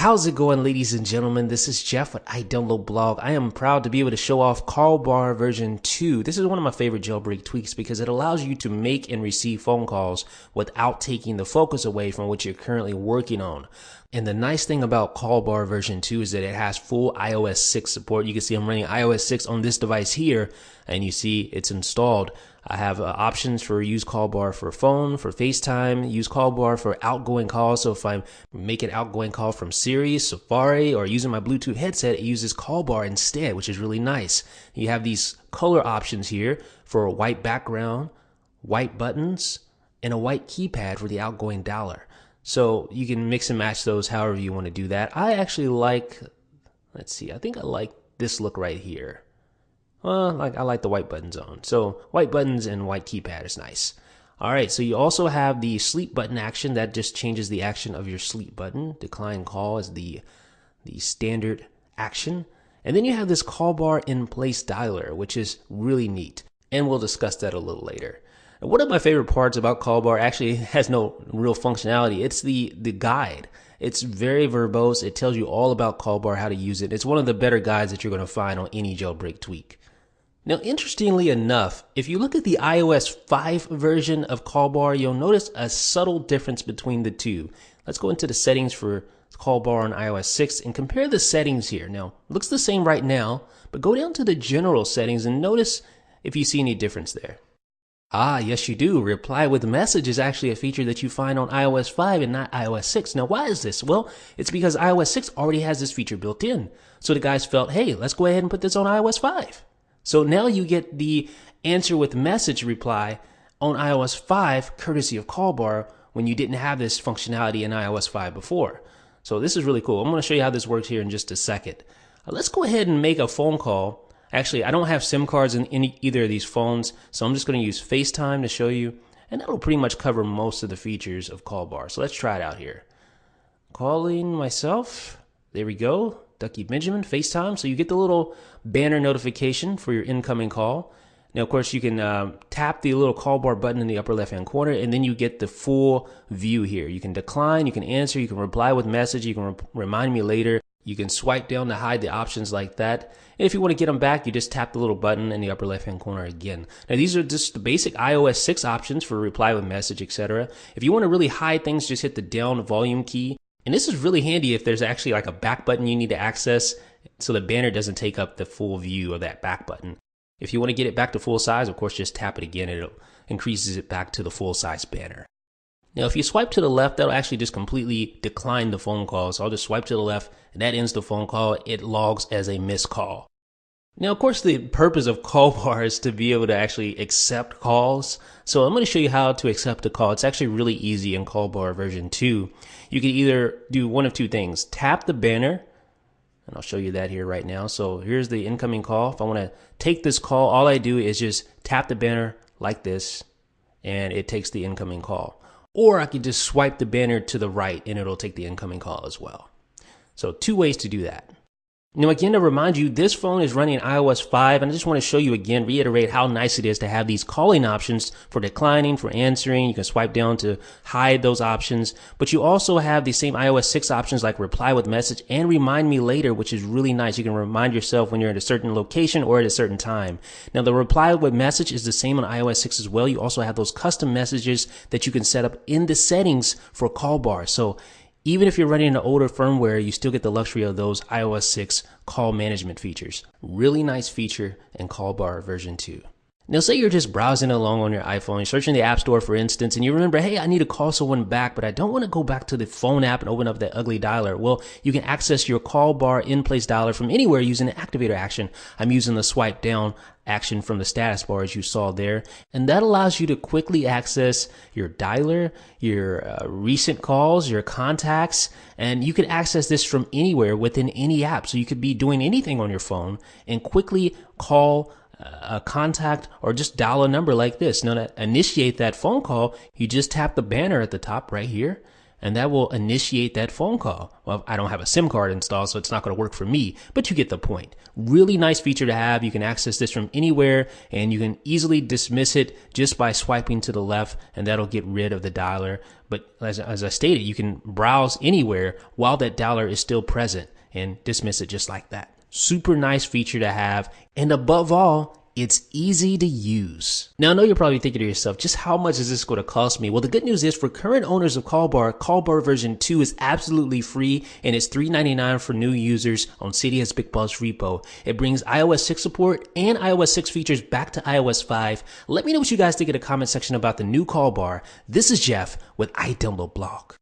How's it going, ladies and gentlemen? This is Jeff with iDownloadBlog. I am proud to be able to show off CallBar version 2. This is one of my favorite jailbreak tweaks because it allows you to make and receive phone calls without taking the focus away from what you're currently working on. And the nice thing about CallBar version 2 is that it has full iOS 6 support. You can see I'm running iOS 6 on this device here, and you see it's installed. I have options for use CallBar for phone, for FaceTime, use CallBar for outgoing calls. So if I make an outgoing call from Siri, Safari, or using my Bluetooth headset, it uses CallBar instead, which is really nice. You have these color options here for a white background, white buttons, and a white keypad for the outgoing dialer. So you can mix and match those however you want to do that. I actually like, let's see, I think I like this look right here. Well, I like the white buttons on. So white buttons and white keypad is nice. All right, so you also have the sleep button action that just changes the action of your sleep button. Decline call is the standard action. And then you have this CallBar in place dialer, which is really neat. And we'll discuss that a little later. And one of my favorite parts about CallBar actually has no real functionality. It's the guide. It's very verbose. It tells you all about CallBar, how to use it. It's one of the better guides that you're going to find on any jailbreak tweak. Now, interestingly enough, if you look at the iOS 5 version of CallBar, you'll notice a subtle difference between the two. Let's go into the settings for CallBar on iOS 6 and compare the settings here. Now, it looks the same right now, but go down to the general settings and notice if you see any difference there. Ah, yes you do. Reply with message is actually a feature that you find on iOS 5 and not iOS 6. Now, why is this? Well, it's because iOS 6 already has this feature built in. So the guys felt, hey, let's go ahead and put this on iOS 5. So now you get the answer with message reply on iOS 5 courtesy of CallBar when you didn't have this functionality in iOS 5 before. So this is really cool. I'm going to show you how this works here in just a second. Let's go ahead and make a phone call. Actually, I don't have SIM cards in either of these phones, so I'm just going to use FaceTime to show you, and that'll pretty much cover most of the features of CallBar. So let's try it out here. Calling myself. There we go. Ducky Benjamin, FaceTime. So you get the little banner notification for your incoming call. Now, of course, you can tap the little CallBar button in the upper left-hand corner, and then you get the full view here. You can decline, you can answer, you can reply with message, you can remind me later. You can swipe down to hide the options like that. And if you want to get them back, you just tap the little button in the upper left-hand corner again. Now, these are just the basic iOS 6 options for reply with message, etc. If you want to really hide things, just hit the down volume key. And this is really handy if there's actually like a back button you need to access so the banner doesn't take up the full view of that back button. If you want to get it back to full size, of course, just tap it again. It increases it back to the full size banner. Now, if you swipe to the left, that'll actually just completely decline the phone call. So I'll just swipe to the left, and that ends the phone call. It logs as a missed call. Now, of course, the purpose of CallBar is to be able to actually accept calls. So I'm going to show you how to accept a call. It's actually really easy in CallBar version 2. You can either do one of two things. Tap the banner, and I'll show you that here right now. So here's the incoming call. If I want to take this call, all I do is just tap the banner like this, and it takes the incoming call. Or I could just swipe the banner to the right, and it'll take the incoming call as well. So two ways to do that. Now, again, to remind you, this phone is running iOS 5, and I just want to show you again, reiterate how nice it is to have these calling options for declining, for answering. You can swipe down to hide those options, but you also have the same iOS 6 options like reply with message and remind me later, which is really nice. You can remind yourself when you're at a certain location or at a certain time. Now, the reply with message is the same on iOS 6 as well. You also have those custom messages that you can set up in the settings for CallBar. So even if you're running an older firmware, you still get the luxury of those iOS 6 call management features. Really nice feature in CallBar version 2. Now, say you're just browsing along on your iPhone, you're searching the App Store, for instance, and you remember, hey, I need to call someone back, but I don't want to go back to the phone app and open up that ugly dialer. Well, you can access your CallBar in-place dialer from anywhere using the activator action. I'm using the swipe down action from the status bar as you saw there, and that allows you to quickly access your dialer, your recent calls, your contacts, and you can access this from anywhere within any app. So you could be doing anything on your phone and quickly call a contact or just dial a number like this. Now, to initiate that phone call, you just tap the banner at the top right here, and that will initiate that phone call. Well, I don't have a SIM card installed, so it's not going to work for me, but you get the point. Really nice feature to have. You can access this from anywhere, and you can easily dismiss it just by swiping to the left, and that'll get rid of the dialer. But as I stated, you can browse anywhere while that dialer is still present and dismiss it just like that. Super nice feature to have, and above all, it's easy to use. Now, I know you're probably thinking to yourself, just how much is this going to cost me? Well, the good news is for current owners of CallBar, CallBar version 2 is absolutely free, and it's $3.99 for new users on Cydia's Big Boss repo. It brings iOS 6 support and iOS 6 features back to iOS 5. Let me know what you guys think in the comment section about the new CallBar. This is Jeff with I Download Blog.